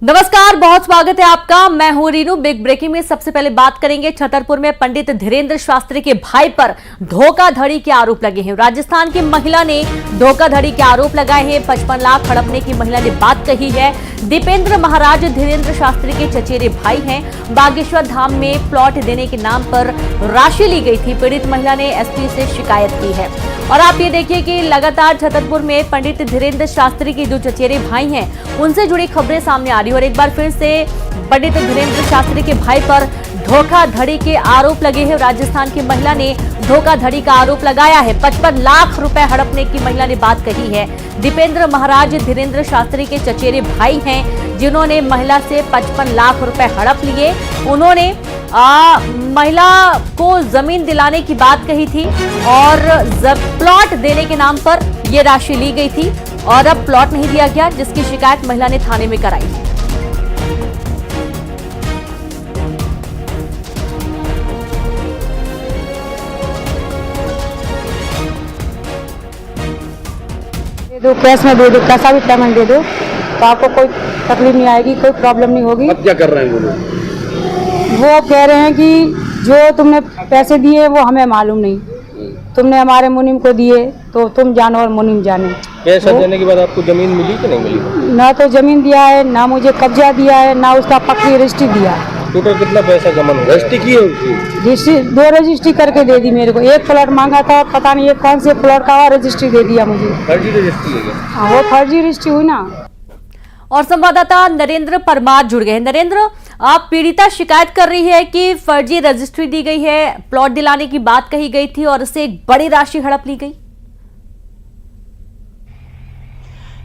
नमस्कार, बहुत स्वागत है आपका। मैं हूं रीनू। बिग ब्रेकिंग में सबसे पहले बात करेंगे छतरपुर में पंडित धीरेन्द्र शास्त्री के भाई पर धोखाधड़ी के आरोप लगे हैं। राजस्थान की महिला ने धोखाधड़ी के आरोप लगाए हैं। 55 लाख हड़पने की महिला ने बात कही है। दीपेंद्र महाराज धीरेन्द्र शास्त्री के चचेरे भाई हैं। बागेश्वर धाम में प्लॉट देने के नाम पर राशि ली गई थी। पीड़ित महिला ने एसपी से शिकायत की है। और आप ये देखिए कि लगातार छतरपुर में पंडित धीरेन्द्र शास्त्री के जो चचेरे भाई हैं उनसे जुड़ी खबरें सामने आ रही है। और एक बार फिर से पंडित धीरेन्द्र शास्त्री के भाई पर धोखाधड़ी के आरोप लगे हैं। राजस्थान की महिला ने धोखाधड़ी का आरोप लगाया है। 55 लाख रुपए हड़पने की महिला ने बात कही है। दीपेंद्र महाराज धीरेन्द्र शास्त्री के चचेरे भाई हैं जिन्होंने महिला से 55 लाख रुपए हड़प लिए। उन्होंने महिला को जमीन दिलाने की बात कही थी और प्लॉट देने के नाम पर यह राशि ली गई थी और अब प्लॉट नहीं दिया गया, जिसकी शिकायत महिला ने थाने में कराई। दे दो, कैश में दे दो, कैसा भी पेमेंट दे दो तो आपको कोई तकलीफ नहीं आएगी, कोई प्रॉब्लम नहीं होगी। अब क्या कर रहे हैं वो लोग? वो कह रहे हैं कि जो तुमने पैसे दिए वो हमें मालूम नहीं, तुमने हमारे मुनीम को दिए तो तुम जानो और मुनीम जाने। पैसा देने के बाद आपको जमीन मिली कि नहीं मिली? ना तो जमीन दिया है, ना मुझे कब्जा दिया है, ना उसका पक्की रजिस्ट्री दिया है। टोटल कितना पैसा जमा हो? रजिस्ट्री की है उसकी? रजिस्ट्री 2 रजिस्ट्री करके दे दी मेरे को। एक प्लॉट मांगा था, पता नहीं ये कौन से प्लॉट का रजिस्ट्री दे दिया मुझे। फर्जी रजिस्ट्री है क्या? हाँ, वो फर्जी रजिस्ट्री हुई ना। और संवाददाता नरेंद्र परमार जुड़ गए हैं। नरेंद्र, आप पीड़िता शिकायत कर रही है कि फर्जी रजिस्ट्री दी गई है, प्लॉट दिलाने की बात कही गई थी और उससे एक बड़ी राशि हड़प ली गई।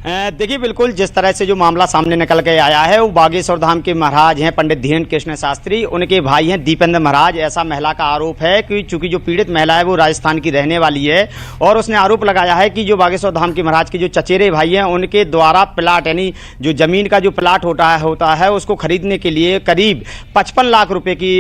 देखिए, बिल्कुल जिस तरह से जो मामला सामने निकल के आया है वो बागेश्वर धाम के महाराज हैं पंडित धीरेन्द्र कृष्ण शास्त्री, उनके भाई हैं दीपेंद्र महाराज। ऐसा महिला का आरोप है कि चूंकि जो पीड़ित महिला है वो राजस्थान की रहने वाली है और उसने आरोप लगाया है कि जो बागेश्वर धाम के महाराज के जो चचेरे भाई हैं उनके द्वारा प्लाट यानी जो जमीन का जो प्लाट होता है उसको खरीदने के लिए करीब 55 लाख रुपए की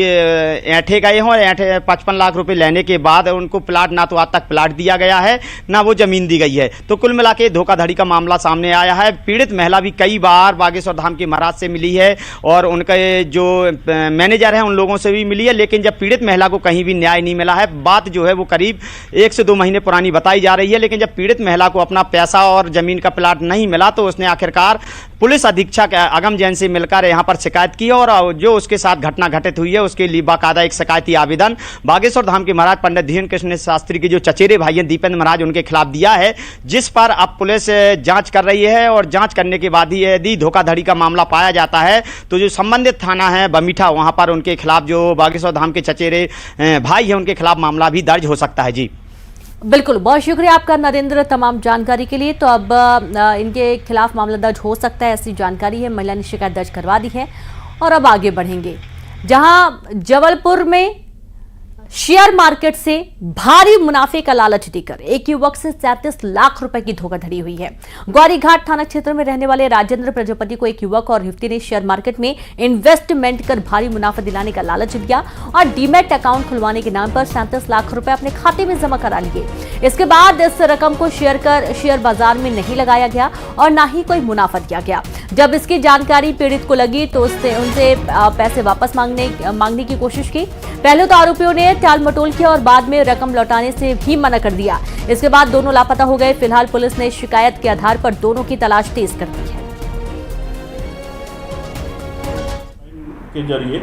ऐंठे गए हैं और 55 लाख रुपए लेने के बाद उनको प्लाट ना तो आज तक प्लाट दिया गया है ना वो जमीन दी गई है। तो कुल मिला के धोखाधड़ी का मामला सामने आया है। पीड़ित महिला भी कई बार बागेश्वर धाम के महाराज से मिली है और उनके जो मैनेजर हैं उन लोगों से भी मिली है, लेकिन जब पीड़ित महिला को कहीं भी न्याय नहीं मिला है। बात जो है वो करीब 1 से 2 महीने पुरानी बताई जा रही है, लेकिन जब पीड़ित महिला को अपना पैसा और जमीन का प्लाट नहीं मिला तो उसने आखिरकार पुलिस अधीक्षक अगम जैन से मिलकर यहां पर शिकायत की और जो उसके साथ घटना घटित हुई है उसके लिए बाकायदा एक शिकायती आवेदन बागेश्वर धाम के महाराज पंडित धीरेन्द्र कृष्ण शास्त्री के जो चचेरे भाई हैं दीपेंद्र महाराज उनके खिलाफ दिया है, जिस पर अब पुलिस जांच कर रही है और जांच करने के बाद ही यदि धोखाधड़ी का मामला पाया जाता है तो जो संबंधित थाना है बमीठा वहां पर उनके खिलाफ जो बागेश्वर धाम के चचेरे भाई हैं उनके खिलाफ मामला भी दर्ज हो सकता है। जी बिल्कुल, बहुत शुक्रिया आपका नरेंद्र तमाम जानकारी के लिए। तो अब इनके खिलाफ मामला दर्ज हो सकता है, ऐसी जानकारी है। महिला ने शिकायत दर्ज करवा दी है और अब आगे बढ़ेंगे जहां जबलपुर में शेयर मार्केट से भारी मुनाफे का लालच देकर एक युवक से 37 लाख रुपए की धोखाधड़ी हुई है। ग्वारीघाट थाना क्षेत्र में रहने वाले राजेंद्र प्रजापति को एक युवक और युवती ने शेयर मार्केट में इन्वेस्टमेंट कर भारी मुनाफा दिलाने का लालच दिया और डीमैट अकाउंट खुलवाने के नाम पर 37 लाख रुपए अपने खाते में जमा करा लिए। इसके बाद इस रकम को शेयर बाजार में नहीं लगाया गया और न ही कोई मुनाफा दिया गया। जब इसकी जानकारी पीड़ित को लगी तो उनसे पैसे वापस मांगने की कोशिश की। पहले तो आरोपियों ने टाल मटोल किया और बाद में रकम लौटाने से भी मना कर दिया। इसके बाद दोनों लापता हो गए। फिलहाल पुलिस ने शिकायत के आधार पर दोनों की तलाश तेज कर दी है। के जरिए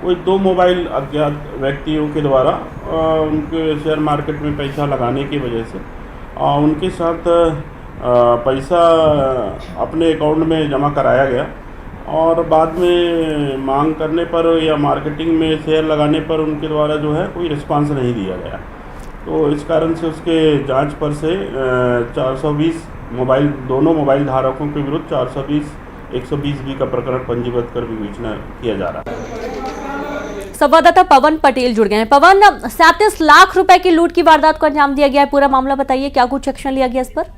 कोई 2 मोबाइल अज्ञात व्यक्तियों के द्वारा उनके शेयर मार्केट में पैसा लगाने की वजह से उनके साथ पैसा अपने अकाउंट में जमा कराया गया और बाद में मांग करने पर या मार्केटिंग में शेयर लगाने पर उनके द्वारा जो है कोई रिस्पांस नहीं दिया गया। तो इस कारण से उसके जांच पर से 420 मोबाइल दोनों मोबाइल धारकों के विरुद्ध 420-120B का प्रकरण पंजीबद्ध कर विवेचना किया जा रहा है। संवाददाता पवन पटेल जुड़ गए हैं। पवन, 37 लाख रुपए की लूट की वारदात को अंजाम दिया गया है, पूरा मामला बताइए, क्या कुछ एक्शन लिया गया इस पर?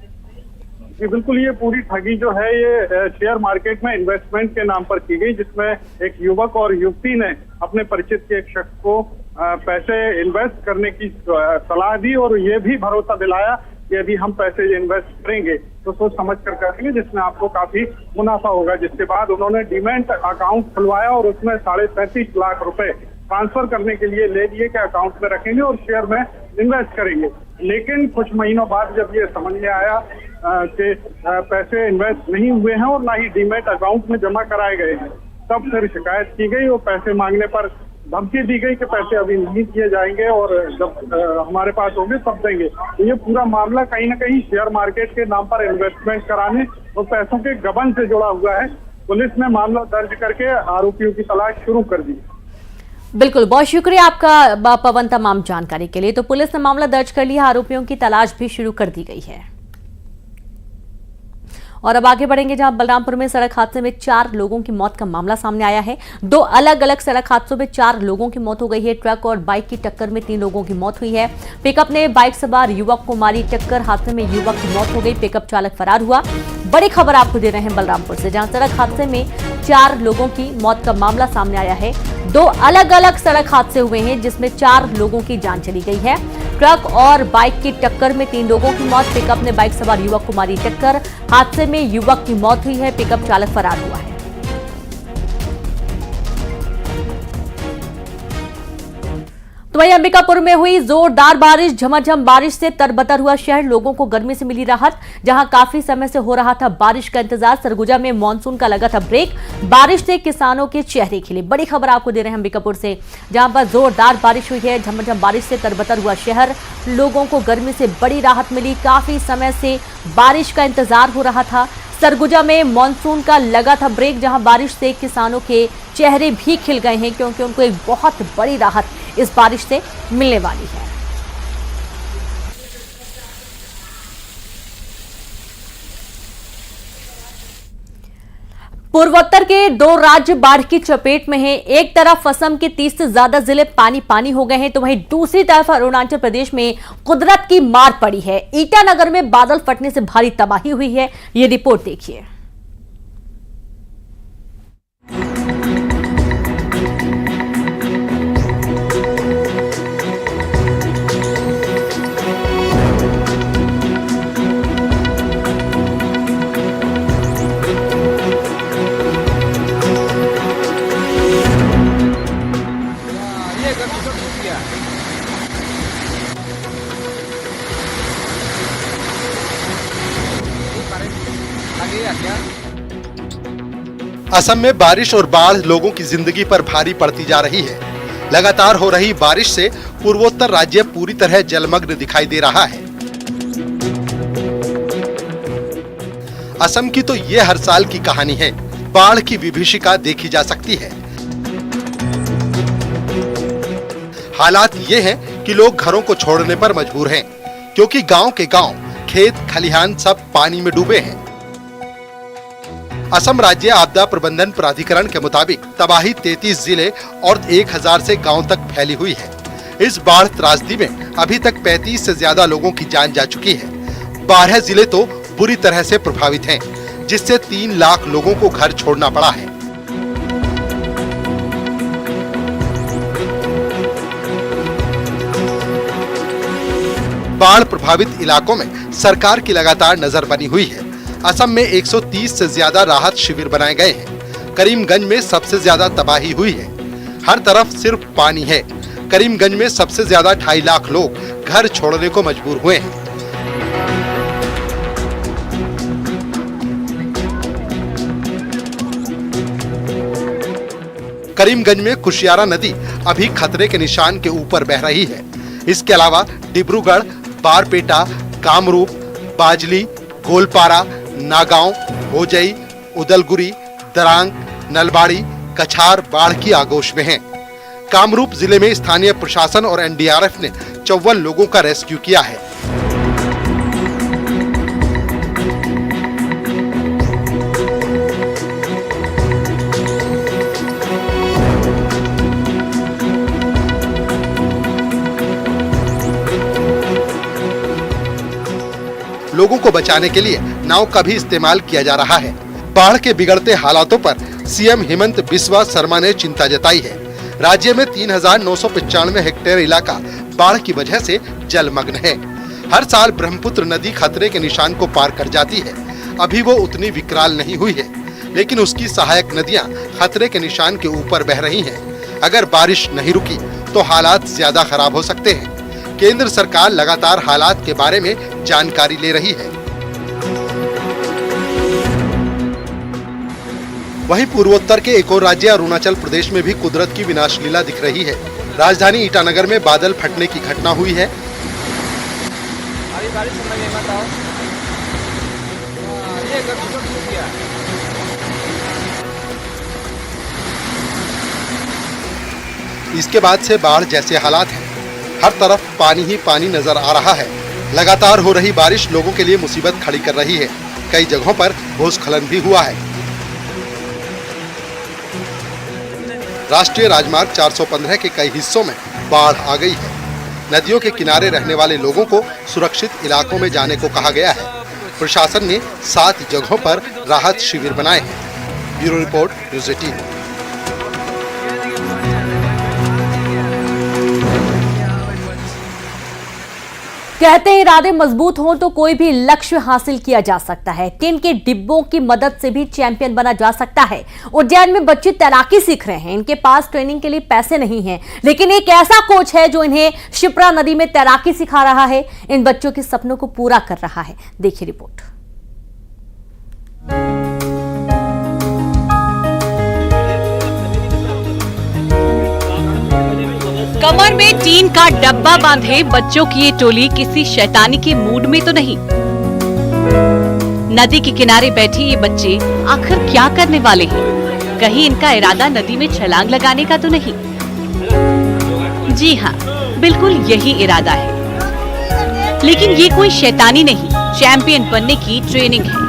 बिल्कुल, ये पूरी ठगी जो है ये शेयर मार्केट में इन्वेस्टमेंट के नाम पर की गई, जिसमें एक युवक और युवती ने अपने परिचित के एक शख्स को पैसे इन्वेस्ट करने की सलाह दी और ये भी भरोसा दिलाया कि यदि हम पैसे इन्वेस्ट करेंगे तो सोच समझ कर करेंगे, जिसमें आपको काफी मुनाफा होगा। जिसके बाद उन्होंने डीमैट अकाउंट खुलवाया और उसमें 35.5 लाख रुपए ट्रांसफर करने के लिए ले लिए कि अकाउंट में रखेंगे और शेयर में इन्वेस्ट करेंगे। लेकिन कुछ महीनों बाद जब ये समझ में आया कि पैसे इन्वेस्ट नहीं हुए हैं और ना ही डीमैट अकाउंट में जमा कराए गए हैं, तब फिर शिकायत की गई और पैसे मांगने पर धमकी दी गई कि पैसे अभी नहीं किए जाएंगे और जब हमारे पास होंगे तब देंगे। तो ये पूरा मामला कहीं ना कहीं शेयर मार्केट के नाम पर इन्वेस्टमेंट कराने और पैसों के गबन से जुड़ा हुआ है। पुलिस ने मामला दर्ज करके आरोपियों की तलाश शुरू कर दी। बिल्कुल, बहुत शुक्रिया आपका पवन तमाम जानकारी के लिए। तो पुलिस ने मामला दर्ज कर लिया, आरोपियों की तलाश भी शुरू कर दी गई है। और अब आगे बढ़ेंगे, जहां बलरामपुर में सड़क हादसे में 4 लोगों की मौत का मामला सामने आया है। 2 अलग अलग सड़क हादसों में 4 लोगों की मौत हो गई है। ट्रक और बाइक की टक्कर में 3 लोगों की मौत हुई है। पिकअप ने बाइक सवार युवक को मारी टक्कर, हादसे में युवक की मौत हो गई, पिकअप चालक फरार हुआ। बड़ी खबर आपको दे रहे हैं बलरामपुर से, जहां सड़क हादसे में 4 लोगों की मौत का मामला सामने आया है। 2 अलग अलग सड़क हादसे हुए हैं जिसमें 4 लोगों की जान चली गई है। ट्रक और बाइक की टक्कर में 3 लोगों की मौत, पिकअप ने बाइक सवार युवक को मारी टक्कर, हादसे में युवक की मौत हुई है, पिकअप चालक फरार हुआ है। तो वहीं अंबिकापुर में हुई जोरदार बारिश, झमाझम बारिश से तरबतर हुआ शहर, लोगों को गर्मी से मिली राहत। जहां काफी समय से हो रहा था बारिश का इंतजार, सरगुजा में मानसून का लगा था ब्रेक, बारिश से किसानों के चेहरे खिले। बड़ी खबर आपको दे रहे हैं अंबिकापुर से, जहां पर जोरदार बारिश हुई है, झमाझम बारिश से तरबतर हुआ शहर, लोगों को गर्मी से बड़ी राहत मिली। काफी समय से बारिश का इंतजार हो रहा था। सरगुजा में मानसून का लगा था ब्रेक, जहां बारिश से किसानों के चेहरे भी खिल गए हैं, क्योंकि उनको एक बहुत बड़ी राहत इस बारिश से मिलने वाली है। पूर्वोत्तर के 2 राज्य बाढ़ की चपेट में हैं। एक तरफ असम के 30 से ज्यादा जिले पानी पानी हो गए हैं, तो वहीं दूसरी तरफ अरुणाचल प्रदेश में कुदरत की मार पड़ी है। ईटानगर में बादल फटने से भारी तबाही हुई है, ये रिपोर्ट देखिए। असम में बारिश और बाढ़ लोगों की जिंदगी पर भारी पड़ती जा रही है। लगातार हो रही बारिश से पूर्वोत्तर राज्य पूरी तरह जलमग्न दिखाई दे रहा है। असम की तो ये हर साल की कहानी है। बाढ़ की विभीषिका देखी जा सकती है। हालात ये हैं कि लोग घरों को छोड़ने पर मजबूर हैं, क्योंकि गांव के गांव, खेत खलिहान सब पानी में डूबे हैं। असम राज्य आपदा प्रबंधन प्राधिकरण के मुताबिक तबाही 33 जिले और 1000 से गांव तक फैली हुई है। इस बाढ़ त्रासदी में अभी तक 35 से ज्यादा लोगों की जान जा चुकी है। 12 जिले तो बुरी तरह से प्रभावित हैं, जिससे 3 लाख लोगों को घर छोड़ना पड़ा है। बाढ़ प्रभावित इलाकों में सरकार की लगातार नजर बनी हुई है। असम में 130 से ज्यादा राहत शिविर बनाए गए हैं। करीमगंज में सबसे ज्यादा तबाही हुई है। हर तरफ सिर्फ पानी है। करीमगंज में सबसे ज्यादा 2.5 लाख लोग घर छोड़ने को मजबूर हुए हैं। करीमगंज में कुशियारा नदी अभी खतरे के निशान के ऊपर बह रही है। इसके अलावा डिब्रूगढ़, बारपेटा, कामरूप, बाजली, गोलपारा, नागांव, होजई, उदलगुरी, दरांग, नलबाड़ी, कछार बाढ़ की आगोश में हैं। कामरूप जिले में स्थानीय प्रशासन और एनडीआरएफ ने 54 लोगों का रेस्क्यू किया है। लोगों को बचाने के लिए नाव का भी इस्तेमाल किया जा रहा है। बाढ़ के बिगड़ते हालातों पर सीएम हेमंत बिस्वा शर्मा ने चिंता जताई है। राज्य में 3995 हेक्टेयर इलाका बाढ़ की वजह से जलमग्न है। हर साल ब्रह्मपुत्र नदी खतरे के निशान को पार कर जाती है। अभी वो उतनी विकराल नहीं हुई है, लेकिन उसकी सहायक नदियां खतरे के निशान के ऊपर बह रही हैं। अगर बारिश नहीं रुकी तो हालात ज्यादा खराब हो सकते हैं। केंद्र सरकार लगातार हालात के बारे में जानकारी ले रही है। वहीं पूर्वोत्तर के एक और राज्य अरुणाचल प्रदेश में भी कुदरत की विनाश लीला दिख रही है। राजधानी ईटानगर में बादल फटने की घटना हुई है। इसके बाद से बाढ़ जैसे हालात हैं। हर तरफ पानी ही पानी नजर आ रहा है। लगातार हो रही बारिश लोगों के लिए मुसीबत खड़ी कर रही है। कई जगहों पर भूस्खलन भी हुआ है। राष्ट्रीय राजमार्ग 415 के कई हिस्सों में बाढ़ आ गई है। नदियों के किनारे रहने वाले लोगों को सुरक्षित इलाकों में जाने को कहा गया है। प्रशासन ने 7 जगहों पर राहत शिविर बनाए हैं। Bureau report, news 18। कहते हैं इरादे मजबूत हों तो कोई भी लक्ष्य हासिल किया जा सकता है। टिन के डिब्बों की मदद से भी चैंपियन बना जा सकता है। उज्जैन में बच्चे तैराकी सीख रहे हैं। इनके पास ट्रेनिंग के लिए पैसे नहीं हैं, लेकिन एक ऐसा कोच है जो इन्हें शिप्रा नदी में तैराकी सिखा रहा है। इन बच्चों के सपनों को पूरा कर रहा है। देखिए रिपोर्ट। कमर में टीन का डब्बा बांधे बच्चों की ये टोली किसी शैतानी के मूड में तो नहीं। नदी के किनारे बैठे ये बच्चे आखिर क्या करने वाले हैं? कहीं इनका इरादा नदी में छलांग लगाने का तो नहीं? जी हाँ, बिल्कुल यही इरादा है। लेकिन ये कोई शैतानी नहीं, चैंपियन बनने की ट्रेनिंग है।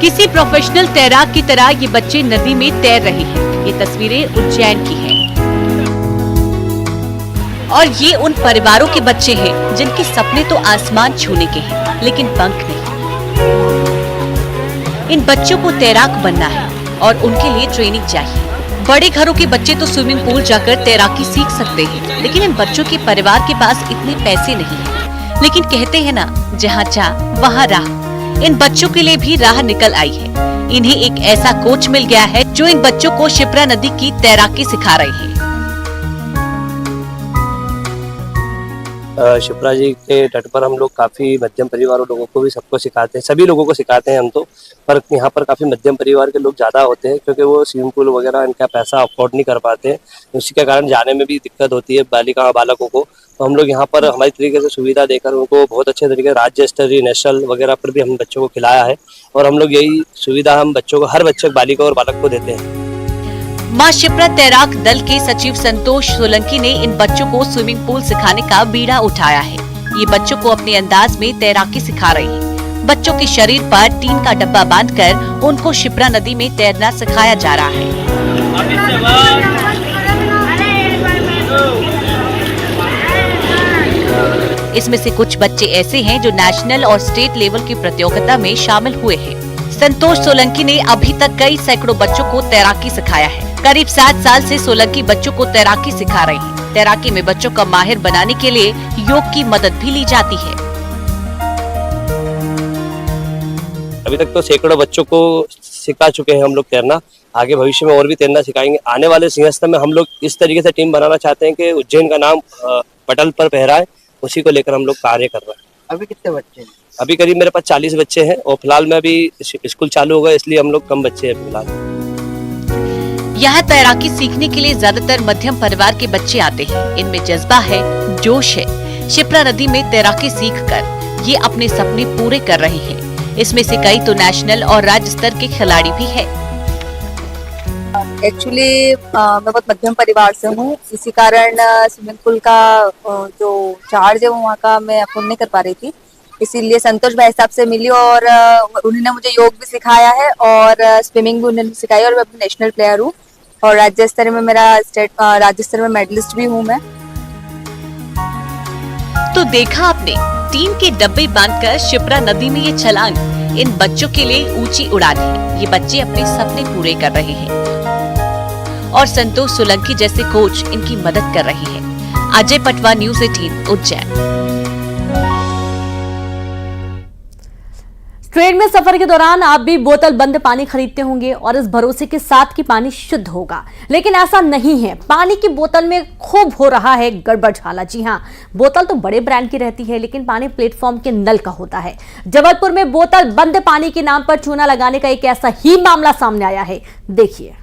किसी प्रोफेशनल तैराक की तरह ये बच्चे नदी में तैर रहे हैं। ये तस्वीरें उज्जैन की हैं। और ये उन परिवारों के बच्चे हैं जिनके सपने तो आसमान छूने के हैं, लेकिन पंख नहीं। इन बच्चों को तैराक बनना है और उनके लिए ट्रेनिंग चाहिए। बड़े घरों के बच्चे तो स्विमिंग पूल जाकर तैराकी सीख सकते हैं, लेकिन इन बच्चों के परिवार के पास इतने पैसे नहीं है। लेकिन कहते हैं ना, जहाँ चाह वहाँ राह। इन बच्चों के लिए भी राह निकल आई है। इन्हें एक ऐसा कोच मिल गया है जो इन बच्चों को शिप्रा नदी की तैराकी सिखा रही है। शिप्रा जी के तट पर हम लोग काफी मध्यम परिवार लोगों को भी सबको सिखाते हैं, सभी लोगों को सिखाते हैं हम तो। पर यहाँ पर काफी मध्यम परिवार के लोग ज्यादा होते हैं, क्योंकि वो स्विमिंग पूल वगैरह इनका पैसा अफोर्ड नहीं कर पाते हैं। उसी के कारण जाने में भी दिक्कत होती है बालकों को। तो हम लोग यहाँ पर हमारी तरीके से सुविधा देकर उनको बहुत अच्छे तरीके से राज्य स्तरीय, नेशनल वगैरह पर भी हम बच्चों को खिलाया है। और हम लोग यही सुविधा हम बच्चों को, हर बच्चे, बालिका और बालक को देते हैं। मां शिप्रा तैराक दल के सचिव संतोष सोलंकी ने इन बच्चों को स्विमिंग पूल सिखाने का बीड़ा उठाया है। ये बच्चों को अपने अंदाज में तैराकी सिखा रही है। बच्चों के शरीर पर टीन का डब्बा बांधकर उनको शिप्रा नदी में तैरना सिखाया जा रहा है। इसमें से कुछ बच्चे ऐसे हैं जो नेशनल और स्टेट लेवल की प्रतियोगिता में शामिल हुए हैं। संतोष सोलंकी ने अभी तक कई सैकड़ों बच्चों को तैराकी सिखाया है। करीब 7 साल से सोलंकी बच्चों को तैराकी सिखा रही है। तैराकी में बच्चों का माहिर बनाने के लिए योग की मदद भी ली जाती है। अभी तक तो सैकड़ों बच्चों को सिखा चुके हैं हम लोग तैरना। आगे भविष्य में और भी तैरना सिखाएंगे। आने वाले सिंहस्थ में हम लोग इस तरीके से टीम बनाना चाहते हैं कि उज्जैन का नाम पटल पर फहराए। उसी को लेकर हम लोग कार्य कर रहे हैं। अभी कितने बच्चे हैं? अभी करीब मेरे पास 40 बच्चे हैं और फिलहाल में अभी स्कूल चालू होगा, इसलिए हम लोग कम बच्चे हैं फिलहाल। यहाँ तैराकी सीखने के लिए ज्यादातर मध्यम परिवार के बच्चे आते हैं। इनमें जज्बा है, जोश है। शिप्रा नदी में तैराकी सीखकर ये अपने सपने पूरे कर रहे हैं। इसमें से कई तो नेशनल और राज्य स्तर के खिलाड़ी भी है। एक्चुअली मैं बहुत मध्यम परिवार से हूँ, इसी कारण स्विमिंग पूल का जो चार्ज है वो वहाँ का मैं अफोर्ड नहीं कर पा रही थी। इसीलिए संतोष भाई साहब से मिली और उन्होंने मुझे योग भी सिखाया है और स्विमिंग भी उन्होंने सिखाई। और मैं अपनी नेशनल प्लेयर हूँ और राज्य स्तर में मेरा राज्य स्तर में मेडलिस्ट भी हूँ मैं। तो देखा आपने, टीन के डब्बे बांधकर शिप्रा नदी में ये छलांग इन बच्चों के लिए ऊंची उड़ान है। ये बच्चे अपने सपने पूरे कर रहे हैं और संतोष सोलंकी जैसे कोच इनकी मदद कर रहे हैं। अजय पटवा, न्यूज़ 18 उज्जैन। ट्रेन में सफर के दौरान आप भी बोतल बंद पानी खरीदते होंगे और इस भरोसे के साथ कि पानी शुद्ध होगा, लेकिन ऐसा नहीं है। पानी की बोतल में खूब हो रहा है गड़बड़झाला। जी हां, बोतल तो बड़े ब्रांड की रहती है, लेकिन पानी प्लेटफॉर्म के नल का होता है। जबलपुर में बोतल बंद पानी के नाम पर चूना लगाने का एक ऐसा ही मामला सामने आया है, देखिए।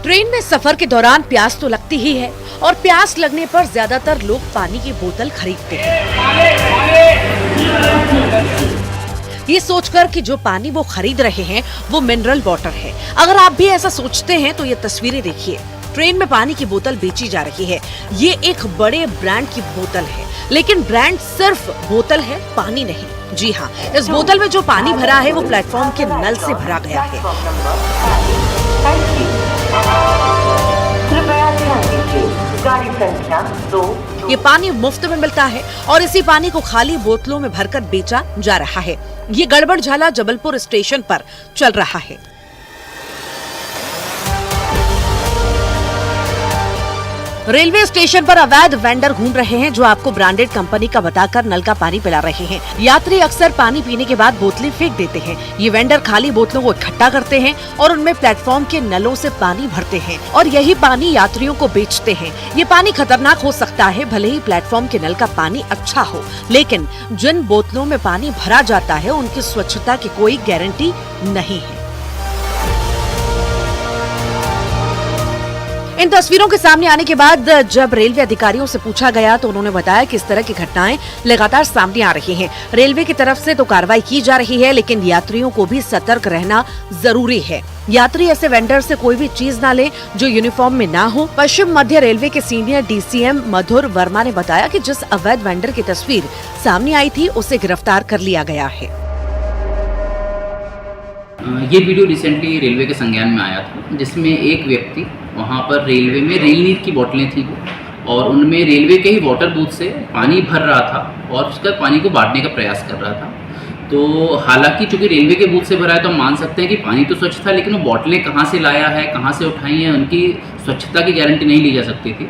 ट्रेन में सफर के दौरान प्यास तो लगती ही है और प्यास लगने पर ज्यादातर लोग पानी की बोतल खरीदते हैं, ये सोचकर कि जो पानी वो खरीद रहे हैं वो मिनरल वाटर है। अगर आप भी ऐसा सोचते हैं तो ये तस्वीरें देखिए। ट्रेन में पानी की बोतल बेची जा रही है। ये एक बड़े ब्रांड की बोतल है, लेकिन ब्रांड सिर्फ बोतल है, पानी नहीं। जी हाँ, इस बोतल में जो पानी भरा है वो प्लेटफॉर्म के नल से भरा गया है। ये पानी मुफ्त में मिलता है और इसी पानी को खाली बोतलों में भरकर बेचा जा रहा है। ये गड़बड़झाला जबलपुर स्टेशन पर चल रहा है। रेलवे स्टेशन पर अवैध वेंडर घूम रहे हैं जो आपको ब्रांडेड कंपनी का बताकर नल का पानी पिला रहे हैं। यात्री अक्सर पानी पीने के बाद बोतलें फेंक देते हैं। ये वेंडर खाली बोतलों को इकट्ठा करते हैं और उनमें प्लेटफॉर्म के नलों से पानी भरते हैं और यही पानी यात्रियों को बेचते हैं। ये पानी खतरनाक हो सकता है, भले ही प्लेटफॉर्म के नल का पानी अच्छा हो, लेकिन जिन बोतलों में पानी भरा जाता है उनकी स्वच्छता की कोई गारंटी नहीं है। इन तस्वीरों के सामने आने के बाद जब रेलवे अधिकारियों से पूछा गया तो उन्होंने बताया कि इस तरह की घटनाएं लगातार सामने आ रही हैं। रेलवे की तरफ से तो कार्रवाई की जा रही है, लेकिन यात्रियों को भी सतर्क रहना जरूरी है। यात्री ऐसे वेंडर से कोई भी चीज ना ले जो यूनिफॉर्म में ना हो। पश्चिम मध्य रेलवे के सीनियर DCM मधुर वर्मा ने बताया कि जिस अवैध वेंडर की तस्वीर सामने आई थी उसे गिरफ्तार कर लिया गया है। ये वीडियो रिसेंटली रेलवे के संज्ञान में आया था, जिसमें एक व्यक्ति वहाँ पर रेलवे में रेल नीर की बोतलें थी और उनमें रेलवे के ही वाटर बूथ से पानी भर रहा था और उसका पानी को बांटने का प्रयास कर रहा था। तो हालांकि चूंकि रेलवे के बूथ से भरा है तो हम मान सकते हैं कि पानी तो स्वच्छ था, लेकिन वो बोतलें कहाँ से लाया है, कहाँ से उठाई हैं, उनकी स्वच्छता की गारंटी नहीं ली जा सकती थी।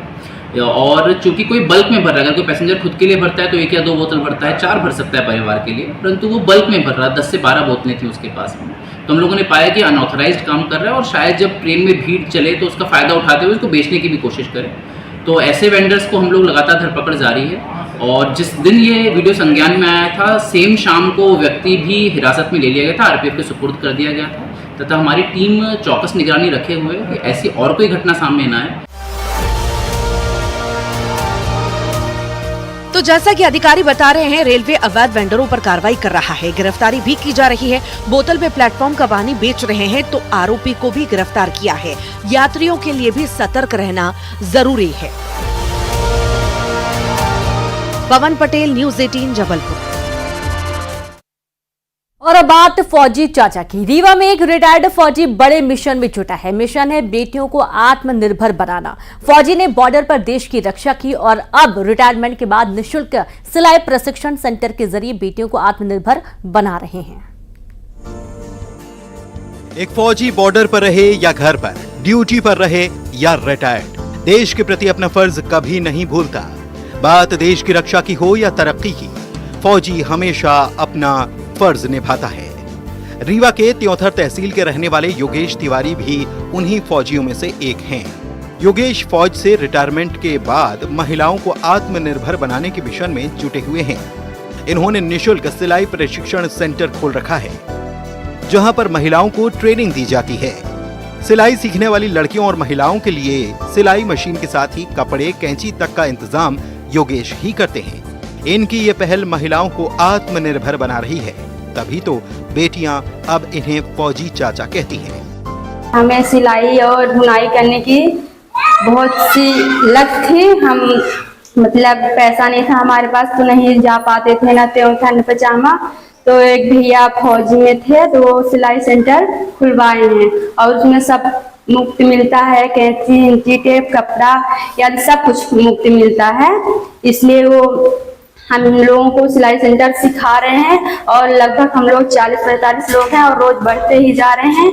और चूंकि कोई बल्क में भर रहा है, अगर कोई पैसेंजर खुद के लिए भरता है तो 1 या 2 बोतल भरता है, 4 भर सकता है परिवार के लिए, परंतु वो बल्क में भर रहा है, 10 से 12 बोतलें थी उसके पास में। तो हम लोगों ने पाया कि अनऑथराइज्ड काम कर रहा है और शायद जब ट्रेन में भीड़ चले तो उसका फ़ायदा उठाते हुए उसको बेचने की भी कोशिश करें। तो ऐसे वेंडर्स को हम लोग लगातार धरपकड़ जारी है और जिस दिन ये वीडियो संज्ञान में आया था सेम शाम को व्यक्ति भी हिरासत में ले लिया गया था, RPF के सुपुर्द कर दिया गया था तथा हमारी टीम चौकस निगरानी रखे हुए कि ऐसी और कोई घटना सामने न आए। तो जैसा कि अधिकारी बता रहे हैं, रेलवे अवैध वेंडरों पर कार्रवाई कर रहा है, गिरफ्तारी भी की जा रही है। बोतल में प्लेटफॉर्म का पानी बेच रहे हैं तो आरोपी को भी गिरफ्तार किया है। यात्रियों के लिए भी सतर्क रहना जरूरी है। पवन पटेल, न्यूज़ 18 जबलपुर। और अब बात फौजी चाचा की। रीवा में एक रिटायर्ड फौजी बड़े मिशन में जुटा है। मिशन है बेटियों को आत्मनिर्भर बनाना। फौजी ने बॉर्डर पर देश की रक्षा की और अब रिटायरमेंट के बाद निःशुल्क सिलाई प्रशिक्षण सेंटर के जरिए बेटियों को आत्मनिर्भर बना रहे हैं। एक फौजी बॉर्डर पर रहे या घर पर, ड्यूटी पर रहे या रिटायर्ड, देश के प्रति अपना फर्ज कभी नहीं भूलता। बात देश की रक्षा की हो या तरक्की की, फौजी हमेशा अपना फर्ज निभाता है। रीवा के त्योंथर तहसील के रहने वाले योगेश तिवारी भी उन्हीं फौजियों में से एक हैं। योगेश फौज से रिटायरमेंट के बाद महिलाओं को आत्मनिर्भर बनाने के मिशन में जुटे हुए हैं। इन्होंने निःशुल्क सिलाई प्रशिक्षण सेंटर खोल रखा है, जहां पर महिलाओं को ट्रेनिंग दी जाती है। सिलाई सीखने वाली लड़कियों और महिलाओं के लिए सिलाई मशीन के साथ ही कपड़े, कैंची तक का इंतजाम योगेश ही करते हैं। इनकी ये पहल महिलाओं को आत्मनिर्भर बना रही है, तभी तो बेटियां अब इन्हें फौजी चाचा कहती हैं। हमें सिलाई और बुनाई करने की बहुत सी लत थी। हम मतलब पैसा नहीं था हमारे पास तो नहीं जा पाते थे, न त्योंथा न पजामा। तो एक भैया फौज में थे तो वो सिलाई सेंटर खुलवाए हैं और उसमें सब मुफ्त मिलता है, कैंची, इंची टेप, कपड़ा या सब कुछ मुफ्त मिलता है। इसलिए वो हम लोगों को सिलाई सेंटर सिखा रहे हैं और लगभग हम लोग 40-45 लोग हैं और रोज बढ़ते ही जा रहे हैं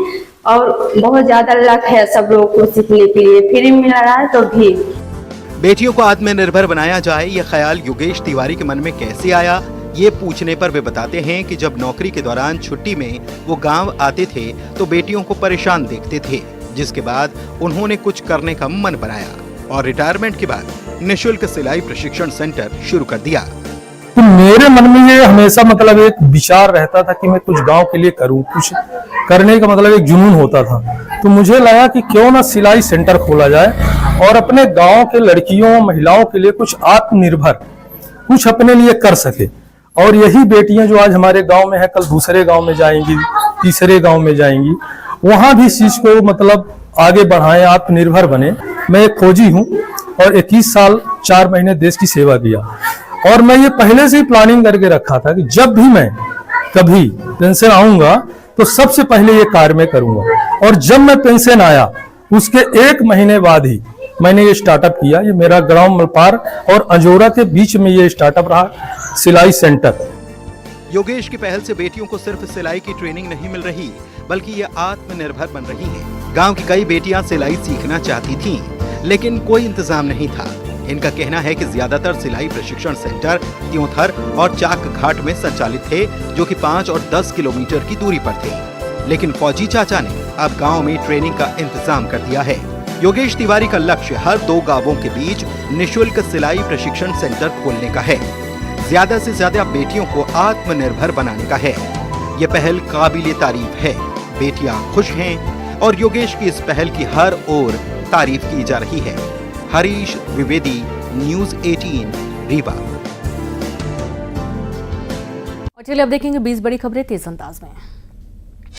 और बहुत ज्यादा लक है सब लोगों को सीखने के लिए, फ्री मिल रहा है तो भी। बेटियों को आत्मनिर्भर बनाया जाए, ये ख्याल योगेश तिवारी के मन में कैसे आया, ये पूछने पर वे बताते हैं कि जब नौकरी के दौरान छुट्टी में वो गांव आते थे तो बेटियों को परेशान देखते थे, जिसके बाद उन्होंने कुछ करने का मन बनाया और रिटायरमेंट के बाद निःशुल्क सिलाई प्रशिक्षण सेंटर शुरू कर दिया। तो मेरे मन में ये हमेशा मतलब एक विचार रहता था कि मैं कुछ गांव के लिए करूं, कुछ करने का मतलब एक जुनून होता था। तो मुझे लगा कि क्यों ना सिलाई सेंटर खोला जाए और अपने गांव के लड़कियों महिलाओं के लिए कुछ आत्मनिर्भर कुछ अपने लिए कर सके। और यही बेटियां जो आज हमारे गांव में है, कल दूसरे गांव में जाएंगी, तीसरे गांव में जाएंगी, वहां भी इस चीज को मतलब आगे बढ़ाएं, आत्मनिर्भर बने। मैं एक फौजी हूं और 21 साल 4 महीने देश की सेवा किया और मैं ये पहले से ही प्लानिंग करके रखा था कि जब भी मैं कभी पेंशन आऊंगा तो सबसे पहले ये कार्य मैं करूंगा। और जब मैं पेंशन आया उसके 1 महीने बाद ही मैंने ये स्टार्टअप किया। ये मेरा ग्राम मलपार और अंजोरा के बीच में ये स्टार्टअप रहा, सिलाई सेंटर। योगेश की पहल से बेटियों को सिर्फ सिलाई की ट्रेनिंग नहीं मिल रही, बल्कि ये आत्मनिर्भर बन रही हैं। गांव की कई बेटियां सिलाई सीखना चाहती थीं, लेकिन कोई इंतजाम नहीं था। इनका कहना है कि ज्यादातर सिलाई प्रशिक्षण सेंटर त्योंथर और चाक घाट में संचालित थे, जो कि 5 और 10 किलोमीटर की दूरी पर थे। लेकिन फौजी चाचा ने अब गांव में ट्रेनिंग का इंतजाम कर दिया है। योगेश तिवारी का लक्ष्य हर 2 गांवों के बीच निःशुल्क सिलाई प्रशिक्षण सेंटर खोलने का है। ज्यादा से ज्यादा बेटियों को आत्मनिर्भर बनाने का है। ये पहल काबिले तारीफ है। बेटियां खुश हैं और योगेश की इस पहल की हर ओर तारीफ की जा रही है। हरीश द्विवेदी, न्यूज़ 18, रीवा। और चलिए अब देखेंगे 20 बड़ी खबरें तेज अंदाज में।